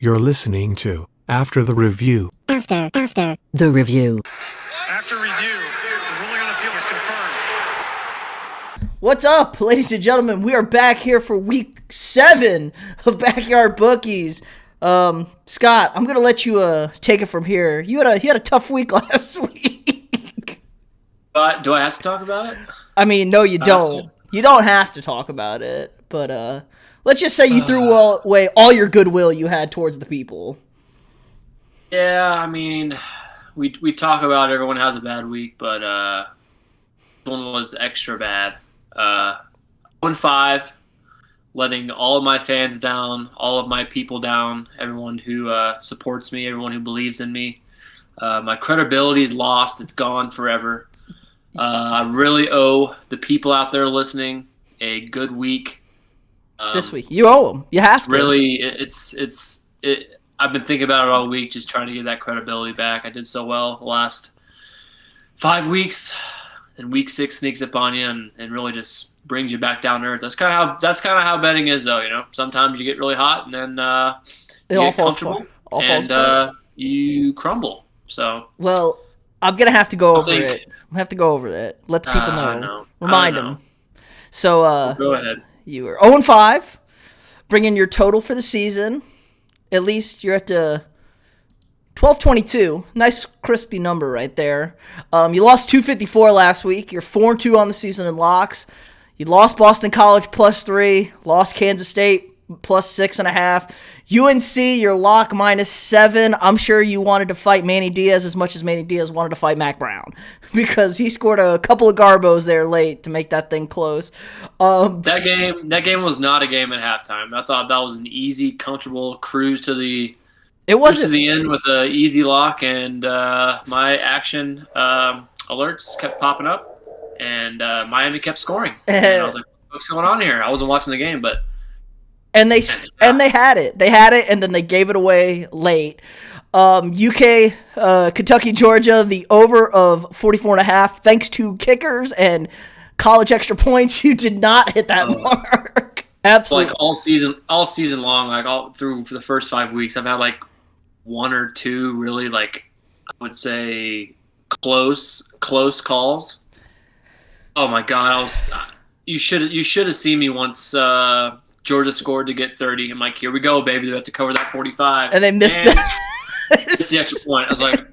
You're listening to After the Review. After the review. After review, the ruling on the field is confirmed. What's up, ladies and gentlemen? We are back here for week 7 of Backyard Bookies. Scott, I'm gonna let you take it from here. You had a tough week last week. But do I have to talk about it? I mean, no, you don't. You don't have to talk about it, but let's just say you threw away all your goodwill you had towards the people. Yeah, I mean, we talk about everyone has a bad week, but this one was extra bad. 1-5, letting all of my fans down, all of my people down, everyone who supports me, everyone who believes in me. My credibility is lost. It's gone forever. I really owe the people out there listening a good week. This week. You owe them. You have to. Really, I've been thinking about it all week, just trying to get that credibility back. I did so well the last 5 weeks, and week 6 sneaks up on you and really just brings you back down to earth. That's kind of how betting is, though. You know, sometimes you get really hot, and then you get comfortable, and you crumble. So, well, I'm gonna have to go over it. I have to go over it. Let the people know. Remind them. So, go ahead. You were 0-5, bringing your total for the season. At least you're at the 1222. Nice crispy number right there. You lost 254 last week. You're 4-2 on the season in locks. You lost Boston College +3. Lost Kansas State +6.5. UNC, your lock -7. I'm sure you wanted to fight Manny Diaz as much as Manny Diaz wanted to fight Mac Brown because he scored a couple of garbos there late to make that thing close. That game was not a game at halftime. I thought that was an easy, comfortable cruise to the end with an easy lock, and my action alerts kept popping up, and Miami kept scoring. And I was like, "What's going on here?" I wasn't watching the game, but. And they had it, and then they gave it away late. UK, Kentucky, Georgia, the over of 44.5. Thanks to kickers and college extra points, you did not hit that mark. Absolutely, like all season long, like all through for the first 5 weeks, I've had like 1 or 2 really, like, I would say close calls. Oh my God, you should have seen me once. Georgia scored to get 30. I'm like, here we go, baby. They have to cover that 45. And they missed it. It's the extra point. I was like,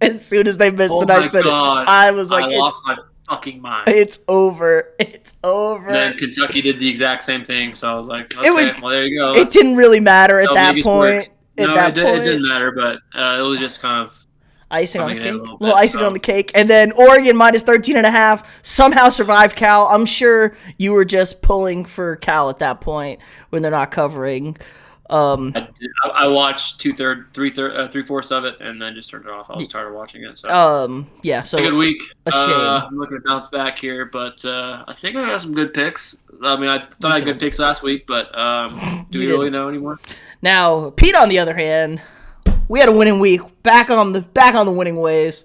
as soon as they missed it, I said God. it. I was like, I lost my fucking mind. It's over. It's over. And then Kentucky did the exact same thing. So I was like, okay, well, there you go. It didn't really matter at that point. It didn't matter, but it was just kind of icing on the cake. Little icing on the cake. And then Oregon -13.5 somehow survived Cal. I'm sure you were just pulling for Cal at that point when they're not covering. I watched 3/4 of it and then just turned it off. I was tired of watching it. So yeah, so a good week. A shame. I'm looking to bounce back here, but I think I got some good picks. I mean, I thought I had good picks last week, but do we really know anymore? Now, Pete, on the other hand, we had a winning week, back on the winning ways.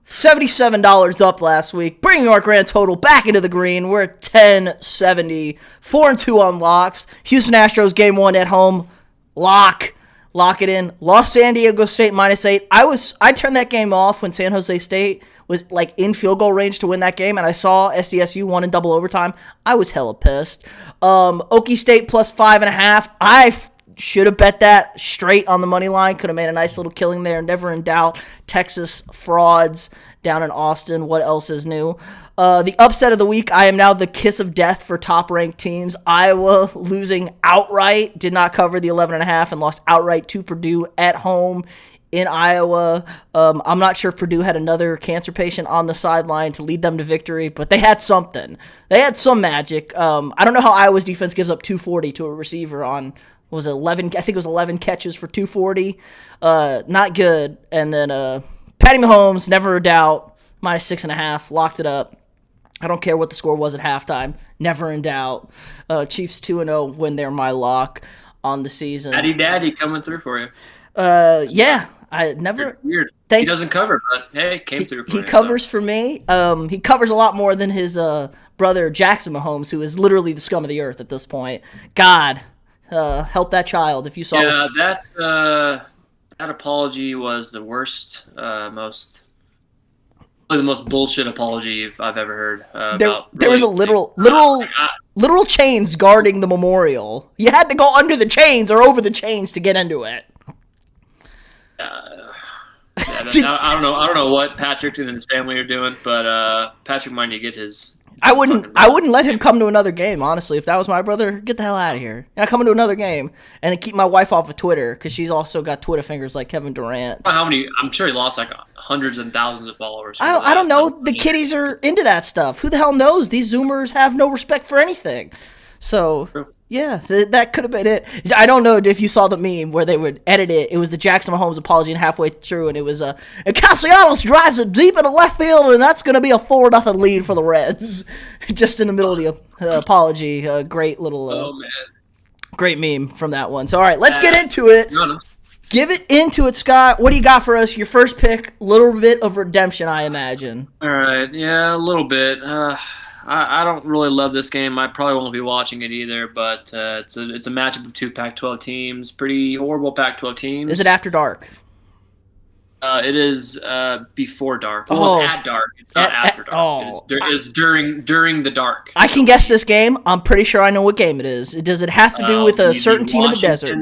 $77 up last week, bringing our grand total back into the green. We're at 1070, 4-2 on locks. Houston Astros game 1 at home, lock it in. Lost San Diego State -8. I turned that game off when San Jose State was like in field goal range to win that game, and I saw SDSU won in double overtime. I was hella pissed. Okie State +5.5. I should have bet that straight on the money line. Could have made a nice little killing there. Never in doubt. Texas frauds down in Austin. What else is new? The upset of the week. I am now the kiss of death for top-ranked teams. Iowa losing outright. Did not cover the 11.5 and lost outright to Purdue at home in Iowa. I'm not sure if Purdue had another cancer patient on the sideline to lead them to victory, but they had something. They had some magic. I don't know how Iowa's defense gives up 240 to a receiver on was it 11? I think it was 11 catches for 240. Not good. And then Patty Mahomes, never a doubt, -6.5, locked it up. I don't care what the score was at halftime. Never in doubt. Chiefs 2-0 when they're my lock on the season. Daddy coming through for you. Yeah. I never. Weird. He doesn't cover, but hey, came through for you. He covers for me. He covers a lot more than his brother Jackson Mahomes, who is literally the scum of the earth at this point. God. help that child if you saw. Yeah, that apology was the worst, probably the most bullshit apology I've ever heard. There was a literal chains guarding the memorial. You had to go under the chains or over the chains to get into it. I don't know what Patrick and his family are doing, but Patrick might need to get his. I wouldn't let him come to another game, honestly. If that was my brother, get the hell out of here. Not coming to another game, and keep my wife off of Twitter because she's also got Twitter fingers like Kevin Durant. How many? I'm sure he lost like hundreds and thousands of followers. I don't know. The kiddies are into that stuff. Who the hell knows? These Zoomers have no respect for anything. So. True. Yeah, that could have been it. I don't know if you saw the meme where they would edit it. It was the Jackson Mahomes apology, and halfway through, and it was and Castellanos drives it deep into left field, and that's going to be a 4-0 lead for the Reds. Just in the middle of the apology, great little, great meme from that one. So, all right, let's get into it. No. Give it into it, Scott. What do you got for us? Your first pick, little bit of redemption, I imagine. All right, yeah, a little bit. I don't really love this game. I probably won't be watching it either, but it's a matchup of two Pac-12 teams. Pretty horrible Pac-12 teams. Is it after dark? It is before dark. Well, it's at dark. It's not after dark. It's during the dark. I can guess this game. I'm pretty sure I know what game it is. Does it have to do with a certain team in the desert?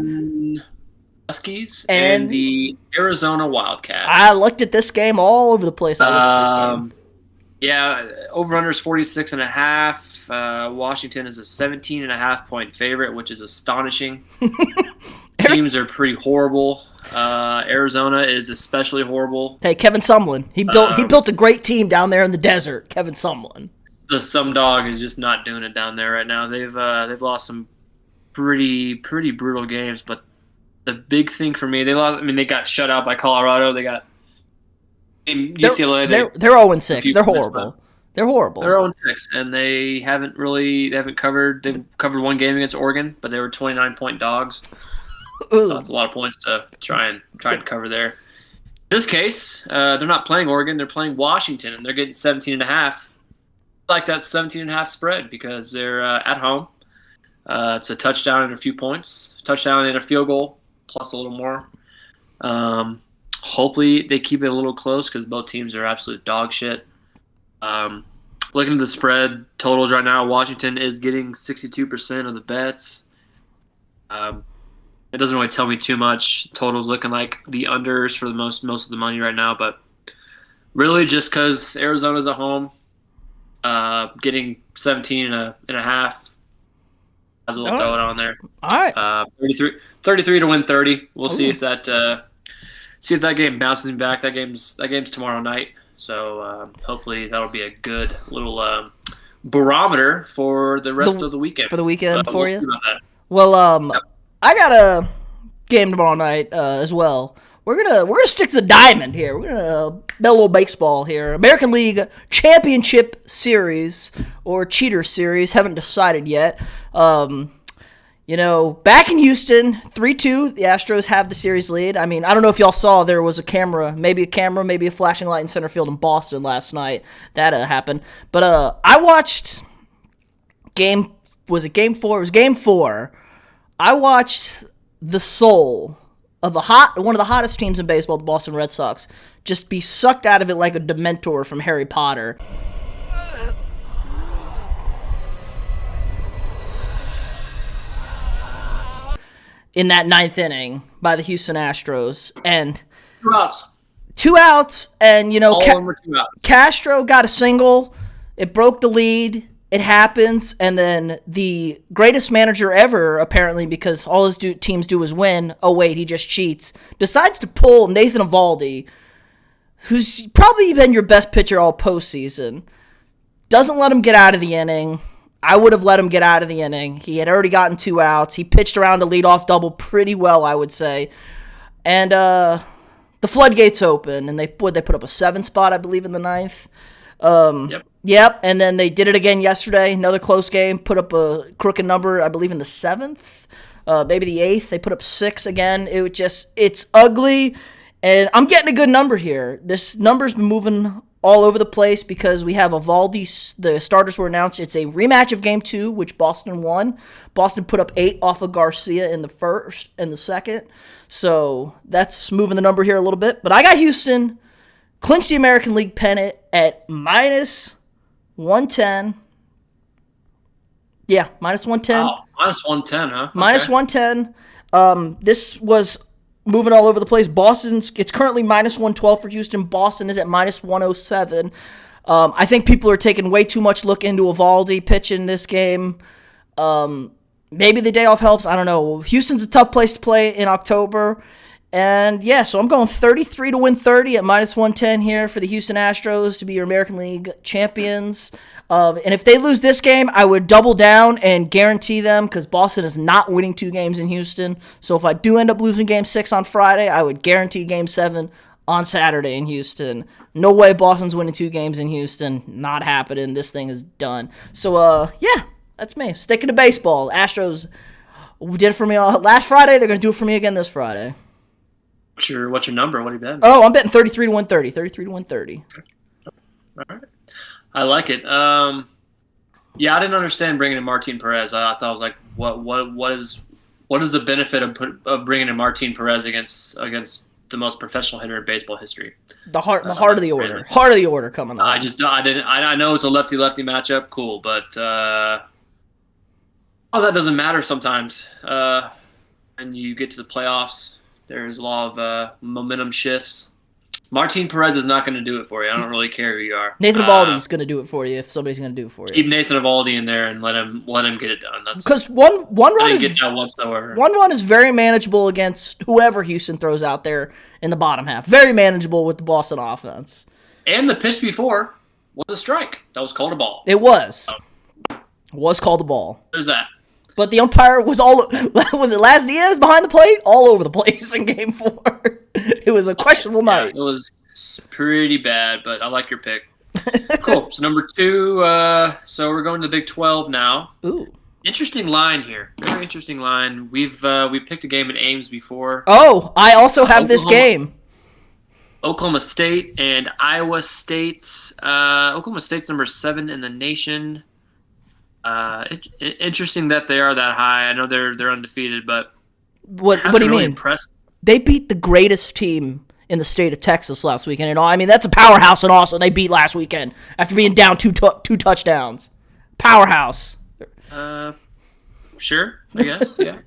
Huskies and the Arizona Wildcats. I looked at this game all over the place. I looked at this game. Yeah, over-under is 46.5. Washington is a 17.5 point favorite, which is astonishing. Teams are pretty horrible. Arizona is especially horrible. Hey, Kevin Sumlin. He built a great team down there in the desert. Kevin Sumlin. The Sum Dog is just not doing it down there right now. They've lost some pretty brutal games, but the big thing for me, they got shut out by Colorado. They got UCLA. They're 0-6. They're horrible. They're horrible. They're 0-6, and they haven't covered. They've covered one game against Oregon, but they were 29-point dogs. So that's a lot of points to try and cover there. In this case, they're not playing Oregon. They're playing Washington, and they're getting 17.5. I like that 17.5 spread because they're at home. It's a touchdown and a few points. Touchdown and a field goal, plus a little more. Hopefully they keep it a little close because both teams are absolute dog shit. Looking at the spread totals right now, Washington is getting 62% of the bets. It doesn't really tell me too much. Totals looking like the unders for the most of the money right now, but really just because Arizona's at home, getting 17.5. As we'll throw it on there. All right. 33 to win 30. We'll see if that game bounces me back. That game's tomorrow night. So hopefully that'll be a good little barometer for the rest of the weekend. For the weekend for we'll you? See about that. Well, yep. I got a game tomorrow night as well. We're gonna stick to the diamond here. We're gonna bet a little baseball here. American League Championship Series or Cheater Series. Haven't decided yet. Back in Houston, 3-2, the Astros have the series lead. I mean, I don't know if y'all saw there was maybe a flashing light in center field in Boston last night. That happened. But I watched game 4? It was game 4. I watched the soul of one of the hottest teams in baseball, the Boston Red Sox, just be sucked out of it like a Dementor from Harry Potter. In that 9th inning by the Houston Astros. And 2 outs, and, All of them were 2 outs. Castro got a single. It broke the lead. It happens, and then the greatest manager ever, apparently, because all his teams do is win. Oh, wait, he just cheats. Decides to pull Nathan Eovaldi, who's probably been your best pitcher all postseason. Doesn't let him get out of the inning. I would have let him get out of the inning. He had already gotten 2 outs. He pitched around a leadoff double pretty well, I would say. And the floodgates open, and they put up a 7 spot, I believe, in the 9th. Yep, and then they did it again yesterday. Another close game. Put up a crooked number, I believe, in the 7th. Maybe the 8th. They put up 6 again. It's ugly, and I'm getting a good number here. This number's been moving all over the place because we have Evaldi. The starters were announced. It's a rematch of Game 2, which Boston won. Boston put up 8 off of Garcia in the first and the second. So that's moving the number here a little bit. But I got Houston clinch the American League pennant at minus 110. Yeah, minus 110. Oh, minus 110, huh? Okay. Minus 110. This was moving all over the place. It's currently minus 112 for Houston. Boston is at minus 107. I think people are taking way too much look into Evaldi pitching this game. Maybe the day off helps. I don't know. Houston's a tough place to play in October. And yeah, so I'm going 33 to win 30 at minus 110 here for the Houston Astros to be your American League champions. And if they lose this game, I would double down and guarantee them because Boston is not winning 2 games in Houston. So if I do end up losing Game 6 on Friday, I would guarantee Game 7 on Saturday in Houston. No way Boston's winning 2 games in Houston. Not happening. This thing is done. So, yeah, that's me. Sticking to baseball. Astros did it for me last Friday. They're going to do it for me again this Friday. What's your number? What are you betting? Oh, I'm betting 33 to 130. 33 to 130. Okay. All right. I like it. Yeah, I didn't understand bringing in Martin Perez. I thought I was like, what is the benefit of bringing in Martin Perez against the most professional hitter in baseball history? The heart of the order. Heart of the order coming on. I know it's a lefty-lefty matchup, cool, but that doesn't matter sometimes. And you get to the playoffs, there's a lot of momentum shifts. Martin Perez is not going to do it for you. I don't really care who you are. Nathan Eovaldi's going to do it for you if somebody's going to do it for you. Keep Nathan Eovaldi in there and let him get it done. Because one run I didn't get that whatsoever. One run is very manageable against whoever Houston throws out there in the bottom half. Very manageable with the Boston offense. And the pitch before was a strike. That was called a ball. It was. It was called a ball. There's that. But the umpire was was it Las Diaz behind the plate? All over the place in Game 4. It was a questionable night. It was pretty bad, but I like your pick. Cool. So number 2, so we're going to the Big 12 now. Ooh. Interesting line here. Very interesting line. We picked a game in Ames before. Oh, I also have this game. Oklahoma State and Iowa State. Oklahoma State's number 7 in the nation. Interesting that they are that high. I know they're undefeated, but what do you mean? Impressed. They beat the greatest team in the state of Texas last weekend. And I mean, that's a powerhouse, and also they beat last weekend after being down two touchdowns. Powerhouse. Sure, I guess, yeah.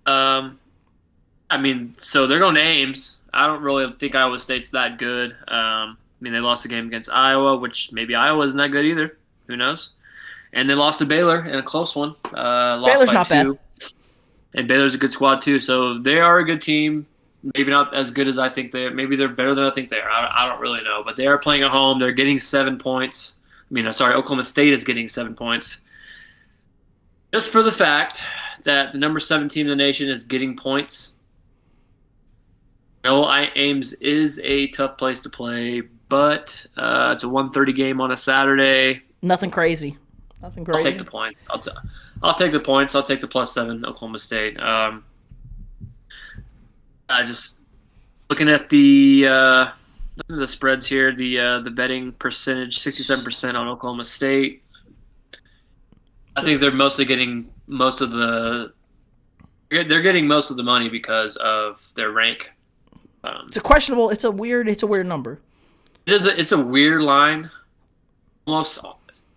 I mean, so they're going to Ames. I don't really think Iowa State's that good. I mean, they lost a game against Iowa, which maybe Iowa isn't that good either. Who knows? And they lost to Baylor in a close one. Lost Baylor's by not 2. bad. And Baylor's a good squad too. So they are a good team. Maybe not as good as I think they are. Maybe they're better than I think they are. I don't really know. But they are playing at home. They're getting 7 points. Oklahoma State is getting 7 points. Just for the fact that the number 7 team in the nation is getting points. Ames is a tough place to play, but it's a 1:30 game on a Saturday. Nothing crazy. I'll take the point. I'll take the points. I'll take the +7 Oklahoma State. I just looking at the spreads here. The betting percentage, 67% on Oklahoma State. I think they're mostly getting most of the. They're getting most of the money because of their rank. It's a questionable. It's a weird number. It's a weird line. Almost.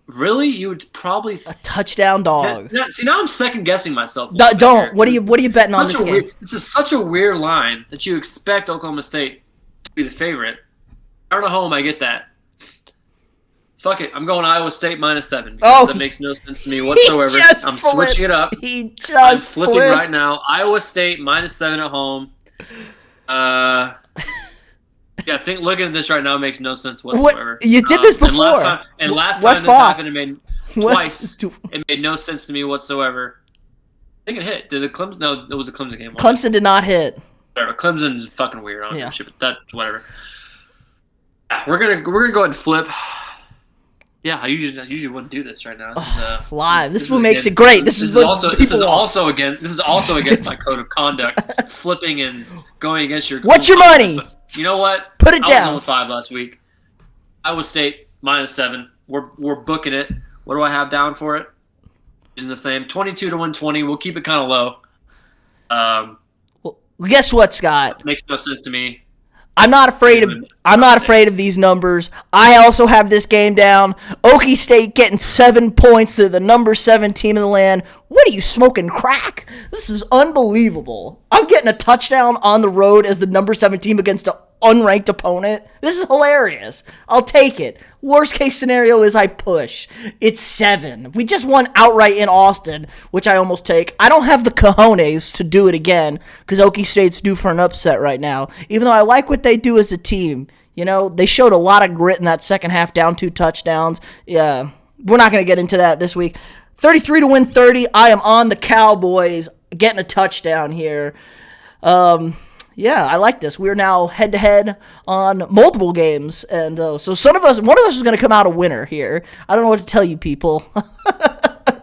Really, you would probably a touchdown dog. See, now I'm second guessing myself. Don't. What are you betting on this game? This is such a weird line that you expect Oklahoma State to be the favorite. Out at home, I get that. Fuck it, I'm going Iowa State -7 because that makes no sense to me whatsoever. I'm switching it up. I'm flipping right now. Iowa State -7 at home. Yeah, looking at this right now makes no sense whatsoever. You did this before. And last time this happened, twice. It made no sense to me whatsoever. I think it hit. Did the Clemson? No, it was a Clemson game. Clemson did not hit. Whatever. Clemson's fucking weird. I don't give a shit, but that's whatever. We're gonna go ahead and flip. Yeah, I usually wouldn't do this right now. This is live. This is what makes it great. This is also against my code of conduct. Flipping and going against your. What's your money? But you know what? Put it down. I was 0-5 last week. Iowa State -7. We're booking it. What do I have down for it? Using the same 22 to 120. We'll keep it kind of low. Well, guess what, Scott? Makes no sense to me. I'm not afraid of these numbers. I also have this game down. Okie State getting 7 points to the number 7 team in the land. What are you, smoking crack? This is unbelievable. I'm getting a touchdown on the road as the number 7 team against an unranked opponent. This is hilarious. I'll take it. Worst case scenario is I push. It's 7. We just won outright in Austin, which I almost take. I don't have the cojones to do it again because Okie State's due for an upset right now. Even though I like what they do as a team. You know, they showed a lot of grit in that second half, down 2 touchdowns. Yeah, we're not going to get into that this week. 33 to win 30. I am on the Cowboys getting a touchdown here. Yeah, I like this. We're now head-to-head on multiple games, and so one of us is going to come out a winner here. I don't know what to tell you, people.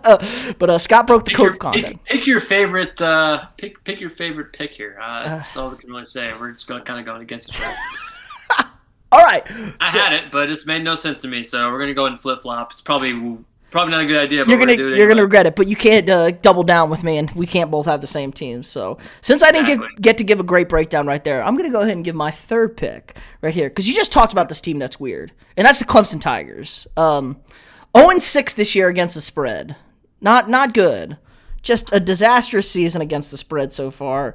But Scott broke the code of conduct. Pick your favorite. Pick your favorite pick here. That's all we can really say. We're just kind of going against each other. All right. I had it, but it's made no sense to me. So we're going to go and flip-flop. It's probably not a good idea. But you're gonna regret it, but you can't double down with me, and we can't both have the same team. So since I didn't get to give a great breakdown right there, I'm gonna go ahead and give my third pick right here because you just talked about this team that's weird, and that's the Clemson Tigers. 0-6 this year against the spread, not good. Just a disastrous season against the spread so far.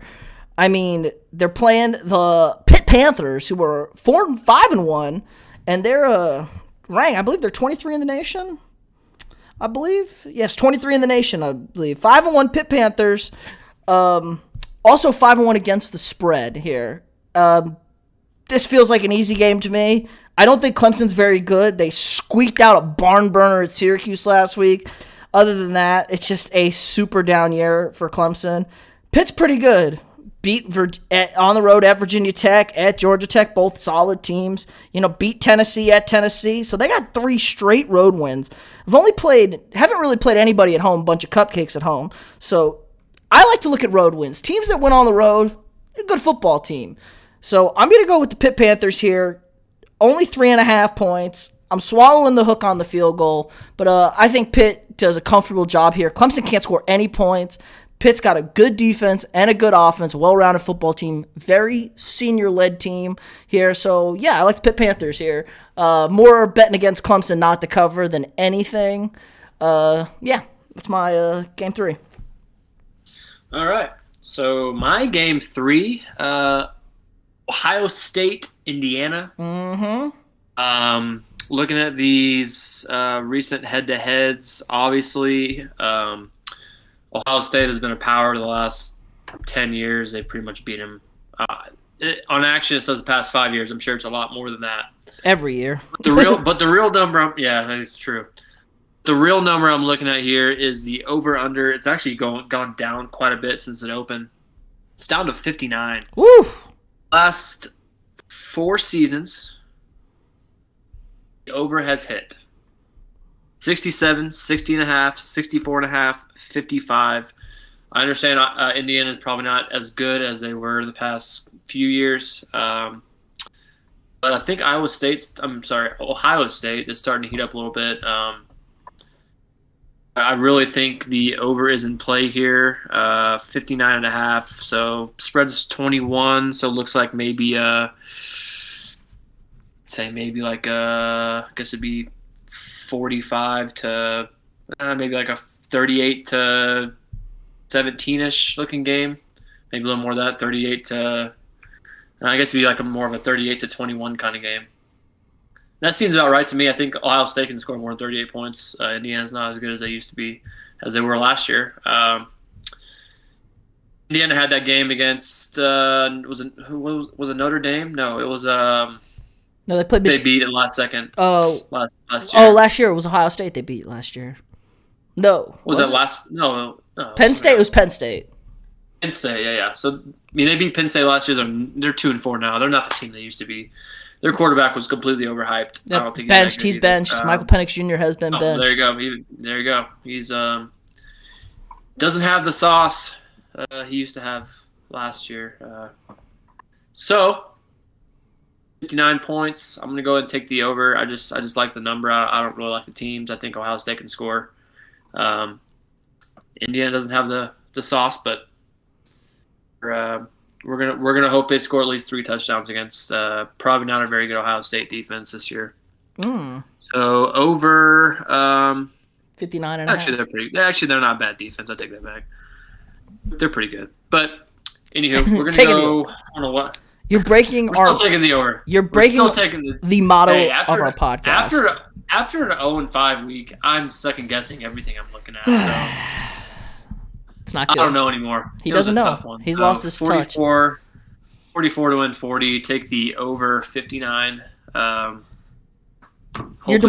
I mean, they're playing the Pitt Panthers, who were 5-1, and they're ranked. I believe they're 23 in the nation. I believe. Yes, 23 in the nation, I believe. 5-1 Pitt Panthers. Also 5-1 against the spread here. This feels like an easy game to me. I don't think Clemson's very good. They squeaked out a barn burner at Syracuse last week. Other than that, it's just a super down year for Clemson. Pitt's pretty good. On the road at Virginia Tech, at Georgia Tech, both solid teams. Beat Tennessee at Tennessee. So they got 3 straight road wins. Haven't really played anybody at home, bunch of cupcakes at home. So I like to look at road wins. Teams that win on the road, a good football team. So I'm going to go with the Pitt Panthers here. Only 3.5 points. I'm swallowing the hook on the field goal, but I think Pitt does a comfortable job here. Clemson can't score any points. Pitt's got a good defense and a good offense, well-rounded football team, very senior-led team here. So, yeah, I like the Pitt Panthers here. More betting against Clemson not to cover than anything. Yeah, that's my game 3. All right. So, my game 3, Ohio State, Indiana. Mm-hmm. Looking at these recent head-to-heads, obviously, Ohio State has been a power the last 10 years. They pretty much beat him. On action, it says the past 5 years. I'm sure it's a lot more than that. Every year. The real number, yeah, that's true. The real number I'm looking at here is the over/under. It's actually gone down quite a bit since it opened. It's down to 59. Woo! Last 4 seasons, the over has hit 67, 60.5, 64.5, 55. I understand Indiana is probably not as good as they were the past few years. But I think Ohio State is starting to heat up a little bit. I really think the over is in play here, 59.5. So spread's 21. So it looks like maybe, I guess it'd be 45 to maybe like a 38 to 17-ish looking game. Maybe a little more of that, 38 to, I guess it'd be like more of a 38 to 21 kind of game. That seems about right to me. I think Ohio State can score more than 38 points. Indiana's not as good as they used to be, as they were last year. Indiana had that game against, was it Notre Dame? No, it was No, they played They beat in last second. Oh, last year. Oh, last year it was Ohio State they beat last year. No. Was it last? No. Penn State? It was Penn State. Penn State, yeah. So, they beat Penn State last year. They're 2-4 now. They're not the team they used to be. Their quarterback was completely overhyped. Yep. I don't think benched. He's benched. Michael Penix Jr. has been benched. There you go. He's doesn't have the sauce he used to have last year. So 59 points. I'm going to go ahead and take the over. I just like the number. I don't really like the teams. I think Ohio State can score. Indiana doesn't have the sauce, but we're gonna hope they score at least 3 touchdowns against probably not a very good Ohio State defense this year. So over 59 and a half. Actually they're not bad defense. I take that back. They're pretty good. But anywho, we're gonna go. I don't know what. You're breaking We're still taking the over. You're breaking We're still taking the motto of our podcast. After an 0-5 week, I'm second guessing everything I'm looking at. So it's not good. I don't know anymore. He doesn't know. Tough one. He's lost his 44 to win 40. Take the over 59. Hopefully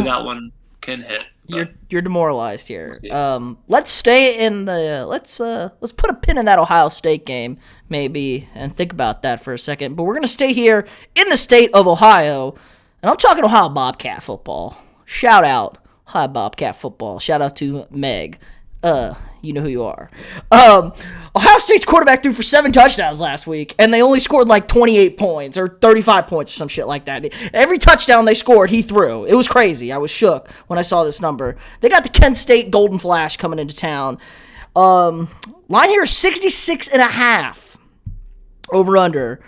that one can hit. You're demoralized here. Let's stay in the let's put a pin in that Ohio State game maybe and think about that for a second. But we're gonna stay here in the state of Ohio, and I'm talking Ohio Bobcat football. Shout out Ohio Bobcat football. Shout out to Meg. You know who you are. Ohio State's quarterback threw for 7 touchdowns last week, and they only scored like 28 points or 35 points or some shit like that. Every touchdown they scored, he threw. It was crazy. I was shook when I saw this number. They got the Kent State Golden Flash coming into town. Line here is 66.5 over under.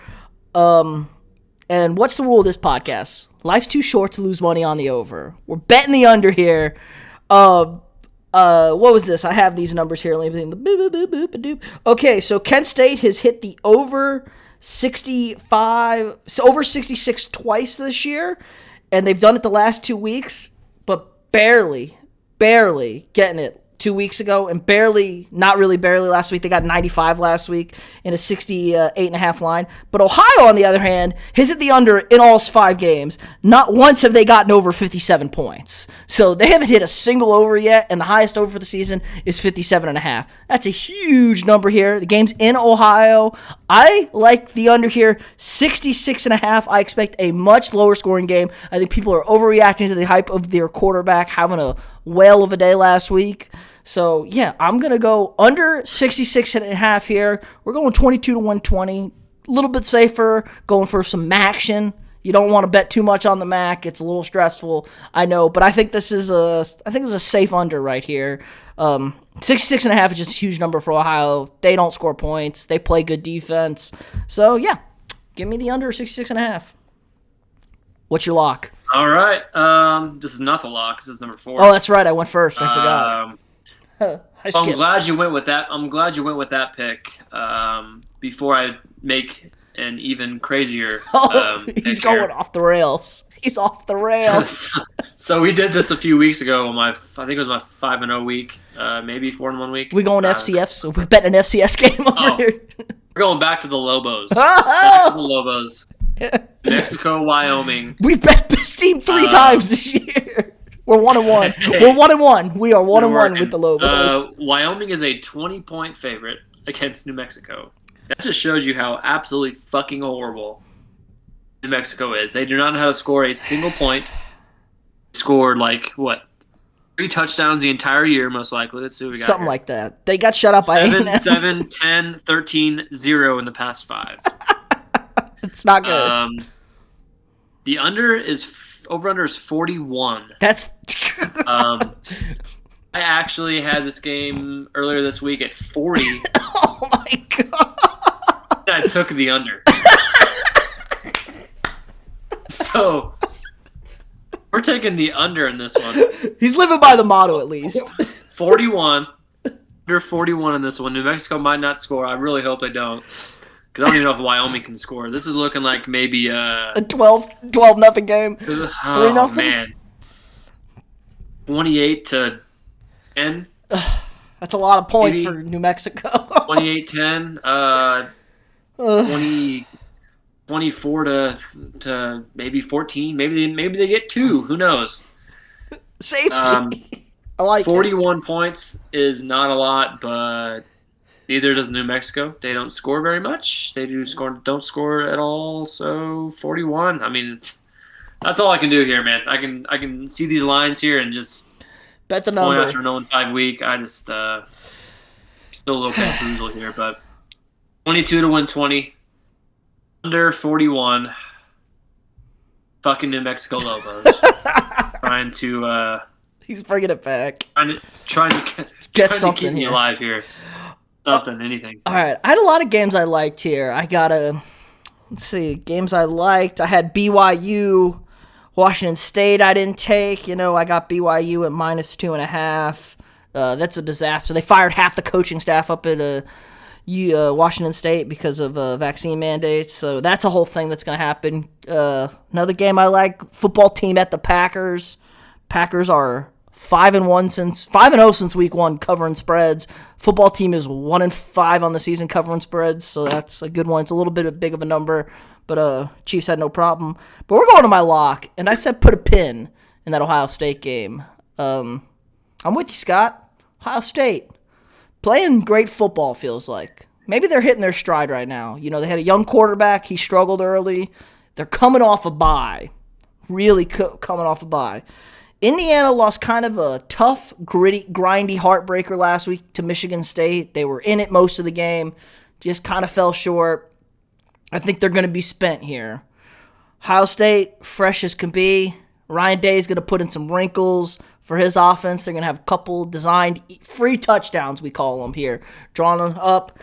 And what's the rule of this podcast? Life's too short to lose money on the over. We're betting the under here. What was this? I have these numbers here. Let me think. Okay, so Kent State has hit the over 65, over 66 twice this year, and they've done it the last 2 weeks, but barely getting it 2 weeks ago, and not really barely last week. They got 95 last week in a 68.5 line. But Ohio, on the other hand, has hit the under in all 5 games. Not once have they gotten over 57 points. So they haven't hit a single over yet, and the highest over for the season is 57.5. That's a huge number here. The game's in Ohio. I like the under here, 66.5. I expect a much lower scoring game. I think people are overreacting to the hype of their quarterback having a whale of a day last week. So, yeah, I'm going to go under 66.5 here. We're going 22 to 120. A little bit safer, going for some action. You don't want to bet too much on the MAC. It's a little stressful, I know, but I think this is a safe under right here. 66.5 is just a huge number for Ohio. They don't score points. They play good defense. So, yeah, give me the under 66.5. What's your lock? All right. This is not the lock. This is number 4. Oh, that's right. I went first. I forgot. I'm glad you went with that. I'm glad you went with that pick before I make an even crazier. He's going off the rails. He's off the rails. So we did this a few weeks ago. I think it was my 5-0 week, maybe 4-1 week. We going FCS, so we bet an FCS game over here. We're going back to the Lobos. Back to the Lobos. Mexico, Wyoming. We've bet this team 3 times this year. We're 1-1. We're 1-1. We are 1-1 with the Lobos. Wyoming is a 20-point favorite against New Mexico. That just shows you how absolutely fucking horrible New Mexico is. They do not know how to score a single point. Scored 3 touchdowns the entire year, most likely. Let's see what we got. Something here. like that. They got shut up by 7, 10, 13, 0 in the past 5. It's not good. The over-under is 41. That's. I actually had this game earlier this week at 40. Oh my god! I took the under. So we're taking the under in this one. He's living by the motto, at least. 41. Under 41 in this one. New Mexico might not score. I really hope they don't. Because I don't even know if Wyoming can score. This is looking like maybe a 12-0 game. 3-0. Man. 28 to 10. That's a lot of points for New Mexico. 28-10. 24 to maybe 14. Maybe they get 2. Who knows? Safety. I like 41 points is not a lot, but neither does New Mexico. They don't score very much. They don't score at all. So 41. I mean, that's all I can do here, man. I can see these lines here and just bet the number. After an 0-5 week, I just still a little bamboozle here, but 22 to win 20, under 41. fucking New Mexico Lobos. trying to He's bringing it back. trying to Get keep something me here. alive here. Something, anything. All right, I had a lot of games I liked here. Let's see, games I liked. I had BYU, Washington State I didn't take. I got BYU at -2.5. That's a disaster. They fired half the coaching staff up at Washington State because of vaccine mandates. So that's a whole thing that's going to happen. Another game I like, football team at the Packers. Packers are 5-0 since week 1 covering spreads. Football team is 1-5 on the season covering spreads, so that's a good one. It's a little bit big of a number, but Chiefs had no problem. But we're going to my lock, and I said put a pin in that Ohio State game. I'm with you, Scott. Ohio State playing great football, feels like. Maybe they're hitting their stride right now. They had a young quarterback. He struggled early. They're coming off a bye. Really coming off a bye. Indiana lost kind of a tough, gritty, grindy heartbreaker last week to Michigan State. They were in it most of the game. Just kind of fell short. I think they're going to be spent here. Ohio State, fresh as can be. Ryan Day is going to put in some wrinkles for his offense. They're going to have a couple designed free touchdowns, we call them here, drawn up.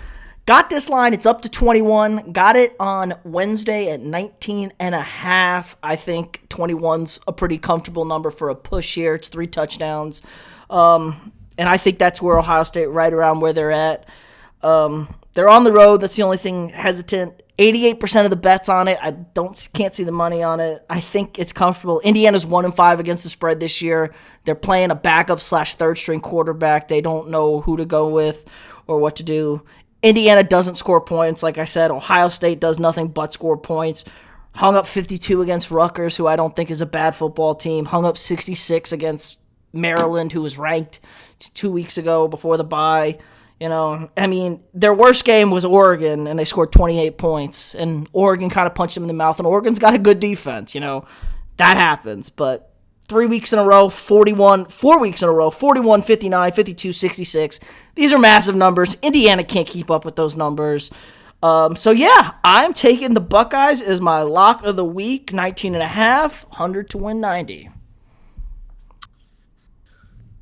Got this line. It's up to 21. Got it on Wednesday at 19.5. I think 21's a pretty comfortable number for a push here. It's 3 touchdowns. And I think that's where Ohio State, right around where they're at. They're on the road. That's the only thing hesitant. 88% of the bets on it. I can't see the money on it. I think it's comfortable. Indiana's 1-5 against the spread this year. They're playing a backup/third string quarterback. They don't know who to go with or what to do. Indiana doesn't score points. Like I said, Ohio State does nothing but score points. Hung up 52 against Rutgers, who I don't think is a bad football team. Hung up 66 against Maryland, who was ranked 2 weeks ago before the bye. Their worst game was Oregon, and they scored 28 points. And Oregon kind of punched them in the mouth, and Oregon's got a good defense. That happens. But 3 weeks in a row, 41, 4 weeks in a row, 41, 59, 52, 66. These are massive numbers. Indiana can't keep up with those numbers. I'm taking the Buckeyes as my lock of the week, 19.5, 100 to win 90.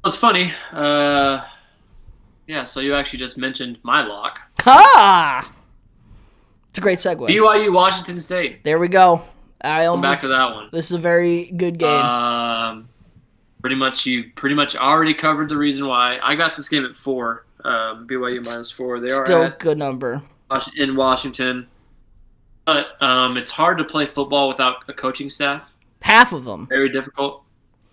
It's funny. So you actually just mentioned my lock. It's a great segue. BYU Washington State. There we go. Come back to that one. This is a very good game. You pretty much already covered the reason why. I got this game at 4. BYU -4. They are still a good number in Washington, but it's hard to play football without a coaching staff. Half of them. Very difficult.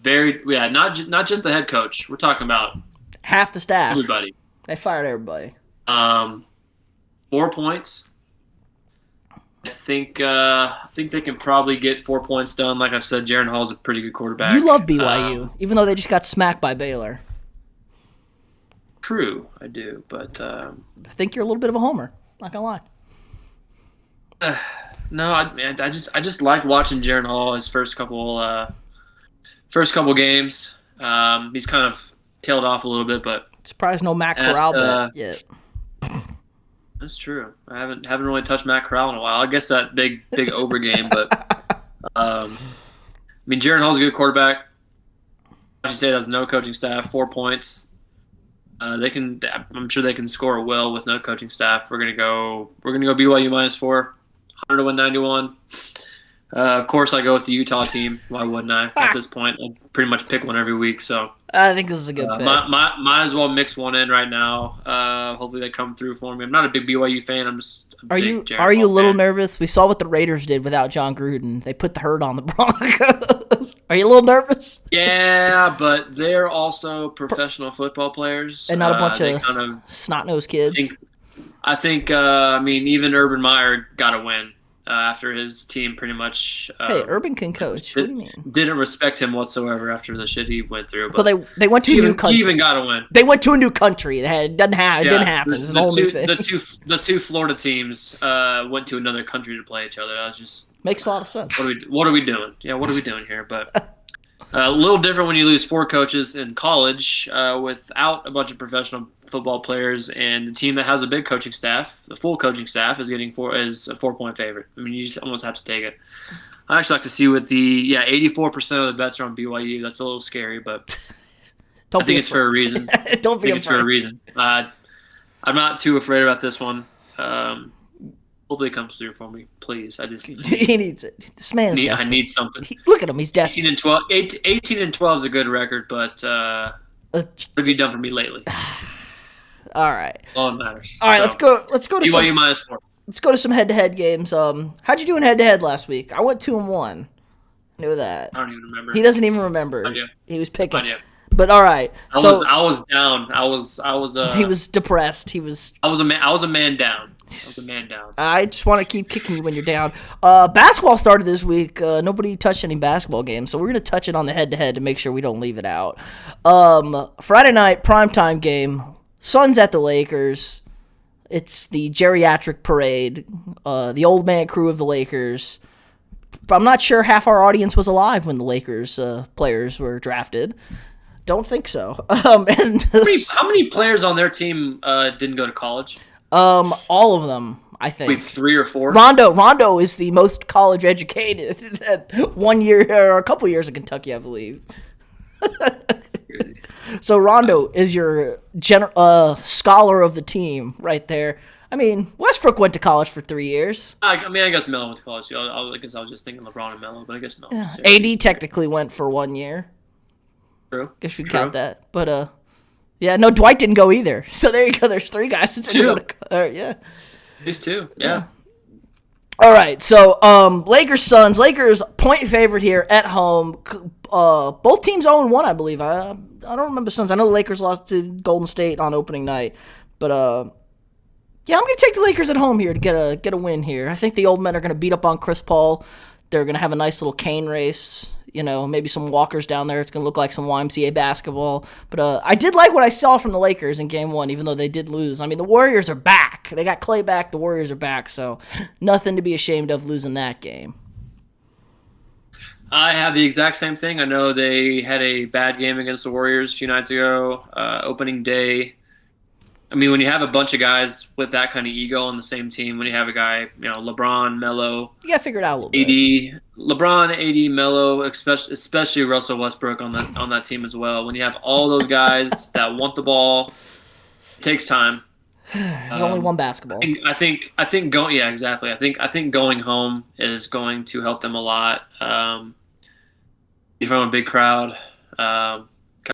Not just the head coach. We're talking about half the staff. Everybody. They fired everybody. 4 points. I think they can probably get 4 points done. Like I've said, Jaron Hall's a pretty good quarterback. You love BYU, even though they just got smacked by Baylor. True, I do, but I think you're a little bit of a homer. Not gonna lie. No, I just like watching Jaron Hall his first couple games. He's kind of tailed off a little bit, but surprised no Matt Corral bet yet. That's true. I haven't really touched Matt Corral in a while. I guess that big over game, but Jaron Hall's a good quarterback. Washington State has no coaching staff. 4 points. I'm sure they can score well with no coaching staff. We're gonna go BYU -4, 100 to win 91. Of course, I go with the Utah team. Why wouldn't I? At this point, I pretty much pick one every week. So I think this is a good pick. Might as well mix one in right now. Hopefully, they come through for me. I'm not a big BYU fan. I'm just. Are you a little nervous? We saw what the Raiders did without John Gruden. They put the hurt on the Broncos. Are you a little nervous? Yeah, but they're also professional football players and not a bunch of snot-nosed kids. I think even Urban Meyer got a win. After his team pretty much hey, Urban can coach. What do you mean? Didn't respect him whatsoever after the shit he went through. But they went to a new country. He even got a win. They went to a new country. It didn't happen. It's a whole new thing. The two Florida teams went to another country to play each other. That was just makes a lot of sense. What are we doing? Yeah, what are we doing here? But A little different when you lose 4 coaches in college without a bunch of professional football players, and the team that has a big coaching staff, the full coaching staff, is a 4-point favorite. I mean, you just almost have to take it. I actually like to see what 84% of the bets are on BYU. That's a little scary, but I think it's for a reason. Don't be afraid. It's for a reason. I'm not too afraid about this one. Hopefully it comes through for me, please. He needs it. This man's desperate. I need something. Look at him. He's desperate. 18-12 is a good record, but what have you done for me lately? All right. All that matters. All right, let's go to BYU -4. Let's go to some head-to-head games. How'd you do in head-to-head last week? I went 2-1. I knew that. I don't even remember. He doesn't even remember. Not yet. He was picking. Not yet. But all right. I was down. I was. He was depressed. I was a man. I was a man down. I just want to keep kicking you when you're down. Basketball started this week. Nobody touched any basketball games, so we're going to touch it on the head-to-head to make sure we don't leave it out. Friday night, primetime game, Suns at the Lakers. It's the geriatric parade, the old man crew of the Lakers. I'm not sure half our audience was alive when the Lakers players were drafted. Don't think so. How many players on their team didn't go to college? All of them, I think. Wait, 3 or 4? Rondo is the most college educated. 1 year or a couple years in Kentucky, I believe. So Rondo is your scholar of the team right there. I mean, Westbrook went to college for 3 years. I guess Melo went to college too. I guess I was just thinking LeBron and Melo, but I guess Melo. Yeah. AD technically went for 1 year. True. Guess you count that. But yeah, no, Dwight didn't go either. So there you go. There's 3 guys that didn't go to college. Yeah. These 2. Yeah. All right. So Lakers Suns. Lakers point favorite here at home. Both teams 0-1, I believe. I don't remember Suns. I know the Lakers lost to Golden State on opening night, but yeah, I'm gonna take the Lakers at home here to get a win here. I think the old men are gonna beat up on Chris Paul. They're gonna have a nice little cane race. You know, maybe some walkers down there. It's gonna look like some YMCA basketball. But I did like what I saw from the Lakers in Game 1, even though they did lose. I mean, the Warriors are back. They got Clay back. The Warriors are back. So nothing to be ashamed of losing that game. I have the exact same thing. I know they had a bad game against the Warriors a few nights ago, opening day. I mean, when you have a bunch of guys with that kind of ego on the same team, when you have a guy, LeBron, Melo, you got to figure it out a little bit. LeBron, AD, Melo, especially Russell Westbrook on that team as well. When you have all those guys that want the ball, it takes time. There's only one basketball. I think going exactly. I think going home is going to help them a lot. From a big crowd, kind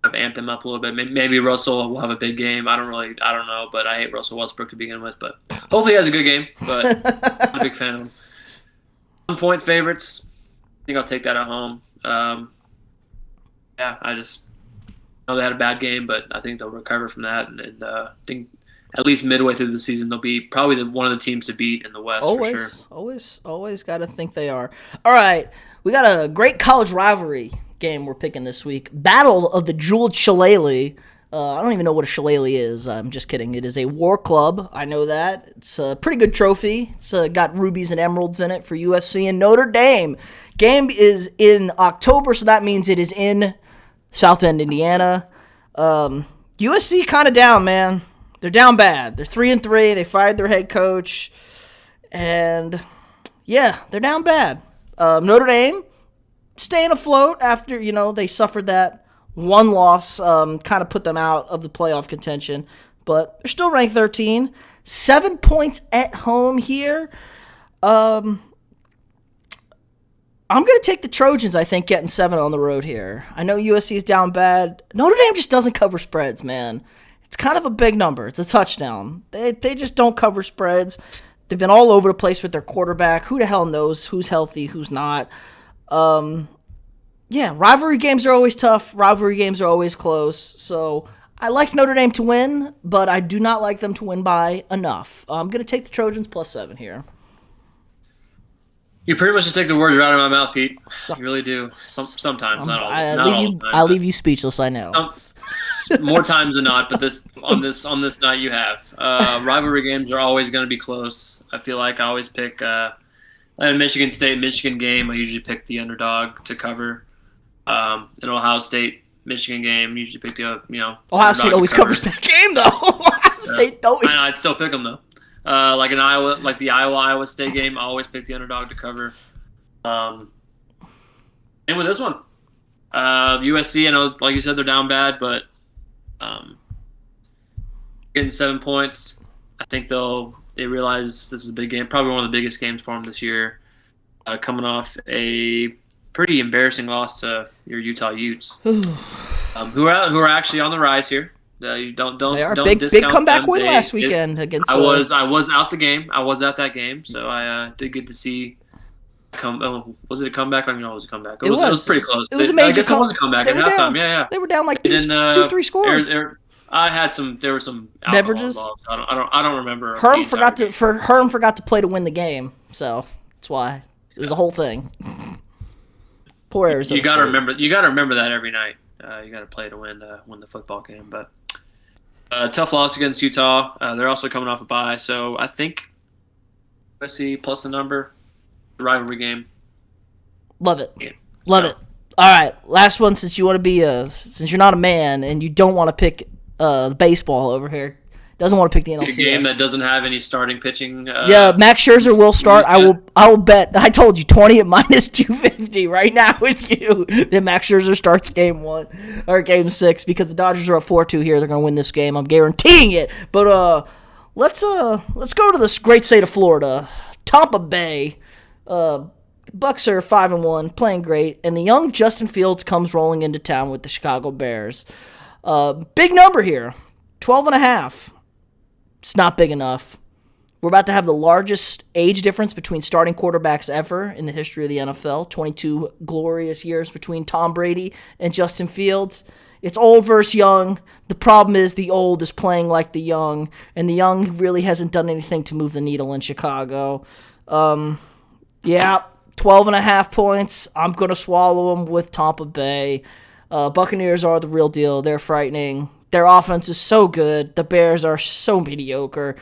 of amp them up a little bit. Maybe Russell will have a big game. I don't know, but I hate Russell Westbrook to begin with. But hopefully he has a good game. But I'm a big fan of him. 1-point favorites. I think I'll take that at home. Yeah, I just know they had a bad game, but I think they'll recover from that. And I think at least midway through the season, they'll be probably one of the teams to beat in the West for sure. Always got to think they are. All right, we got a great college rivalry game we're picking this week. Battle of the Jeweled Shillelagh. I don't even know what a shillelagh is. I'm just kidding. It is a war club. I know that. It's a pretty good trophy. It's got rubies and emeralds in it for USC and Notre Dame. Game is in October, so that means it is in South Bend, Indiana. USC kind of down, man. They're down bad. They're 3-3. They fired their head coach. And, yeah, they're down bad. Notre Dame staying afloat after, they suffered that one loss, kind of put them out of the playoff contention. But they're still ranked 13. 7 points at home here. I'm going to take the Trojans, I think, getting 7 on the road here. I know USC is down bad. Notre Dame just doesn't cover spreads, man. It's kind of a big number. It's a touchdown. They just don't cover spreads. They've been all over the place with their quarterback. Who the hell knows who's healthy, who's not? Yeah, rivalry games are always tough. Rivalry games are always close. So I like Notre Dame to win, but I do not like them to win by enough. I'm going to take the Trojans plus 7 here. You pretty much just take the words right out of my mouth, Pete. You really do. Sometimes, not all. I'll leave you speechless. I know. More times than not, but on this night you have. Rivalry games are always going to be close. I feel like I always pick a Michigan State Michigan game. I usually pick the underdog to cover. An Ohio State Michigan game. Usually pick the Ohio State always covers that game though. Ohio State always. I know, I'd still pick them though. Like the Iowa State game, I always pick the underdog to cover. And with this one, USC, I know, like you said, they're down bad, but getting 7 points, I think they realize this is a big game, probably one of the biggest games for them this year. Coming off a pretty embarrassing loss to your Utah Utes, who are actually on the rise here. You don't big discount comeback them. win last weekend against. I was out the game. I was at that game, so I did get to see. Was it a comeback? I don't know. It was a comeback. It was pretty close. It was a major. I guess it was a comeback at halftime. Yeah. They were down like 2-3 scores. I had some. There were some beverages. Involved. I don't remember. Herm forgot to play to win the game, so that's why it was a whole thing. Poor Arizona. You got to remember that every night. You got to play to win the football game. But tough loss against Utah. They're also coming off a bye, so I think USC plus the number. Rivalry game. Love it. Yeah. Love it. All right, last one. Since you want to be since you're not a man and you don't want to pick baseball over here, doesn't want to pick the NLCS. A game that doesn't have any starting pitching. Yeah, Max Scherzer will start. I will bet. I told you 20 at minus 250 right now with you. Then Max Scherzer starts game 1 or game 6 because the Dodgers are up 4-2 here. They're gonna win this game. I'm guaranteeing it. But let's go to this great state of Florida, Tampa Bay. Bucks are 5-1, playing great, and the young Justin Fields comes rolling into town with the Chicago Bears. Big number here, 12.5. It's not big enough. We're about to have the largest age difference between starting quarterbacks ever in the history of the NFL. 22 glorious years between Tom Brady and Justin Fields. It's old versus young. The problem is the old is playing like the young, and the young really hasn't done anything to move the needle in Chicago. Yeah, 12.5 points. I'm going to swallow them with Tampa Bay. Buccaneers are the real deal. They're frightening. Their offense is so good. The Bears are so mediocre.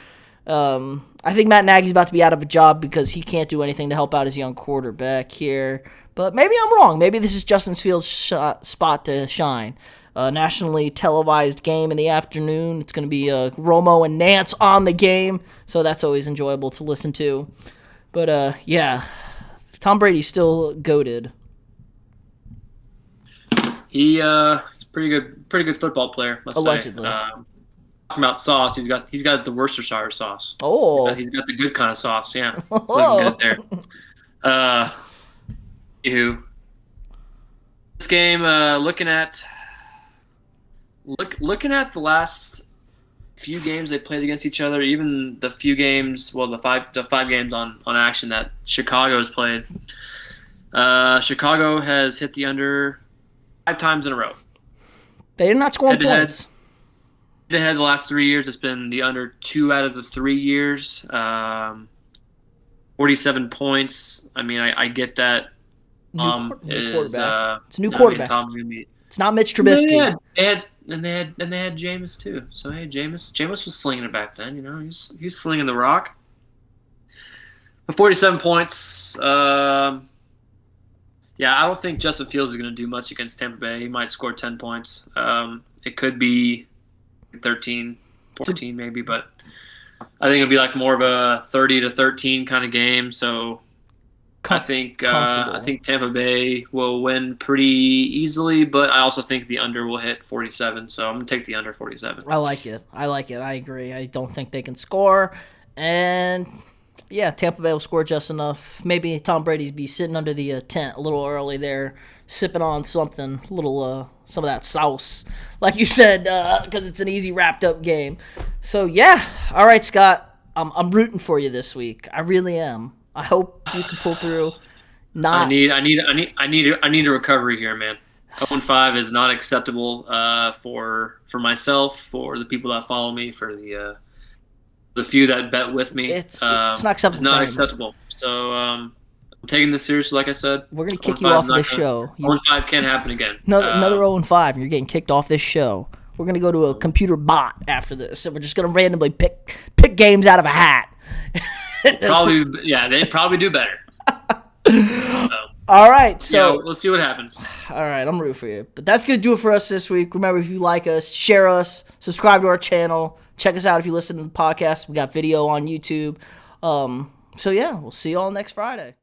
I think Matt Nagy's about to be out of a job because he can't do anything to help out his young quarterback here. But maybe I'm wrong. Maybe this is Justin Fields' spot to shine. Nationally televised game in the afternoon. It's going to be Romo and Nance on the game, so that's always enjoyable to listen to. But, yeah, Tom Brady's still goated. He's pretty good football player, let's allegedly. Say. Talking about sauce, he's got the Worcestershire sauce. Oh. He's got the good kind of sauce, yeah. Looking good there. This game, looking at the last few games they played against each other, even the few games, the five games on action that Chicago has played. Chicago has hit the under 5 times in a row. They did not score points. Head-to-head the last 3 years, it's been the under 2 out of the 3 years. 47 points. I mean, I get that. New quarterback. It's a new quarterback. Tom's gonna be. It's not Mitch Trubisky. They had Jameis too. So hey, Jameis was slinging it back then. You know, he's slinging the rock. But 47 points. Yeah, I don't think Justin Fields is going to do much against Tampa Bay. He might score 10 points. It could be 13, 14 maybe, but I think it'll be like more of a 30-13 kind of game. So I think Tampa Bay will win pretty easily, but I also think the under will hit 47. So I'm going to take the under 47. I like it. I agree. I don't think they can score. And yeah, Tampa Bay will score just enough. Maybe Tom Brady's be sitting under the tent a little early there, sipping on something, some of that sauce, like you said, because it's an easy wrapped up game. So yeah, all right, Scott, I'm rooting for you this week. I really am. I hope you can pull through. I need a recovery here, man. 0-5 is not acceptable for myself, for the people that follow me, for the few that bet with me. It's not acceptable. It's not acceptable. So I'm taking this seriously. Like I said, we're gonna kick you off of this show. 0-5 can't happen again. Another 0-5, and you're getting kicked off this show. We're gonna go to a computer bot after this, and we're just gonna randomly pick games out of a hat. Probably, yeah, they'd probably do better. All right, so we'll see what happens. all right, I'm rooting for you. But that's going to do it for us this week. Remember, if you like us, share us, subscribe to our channel. Check us out if you listen to the podcast. We got video on YouTube. So, yeah, we'll see you all next Friday.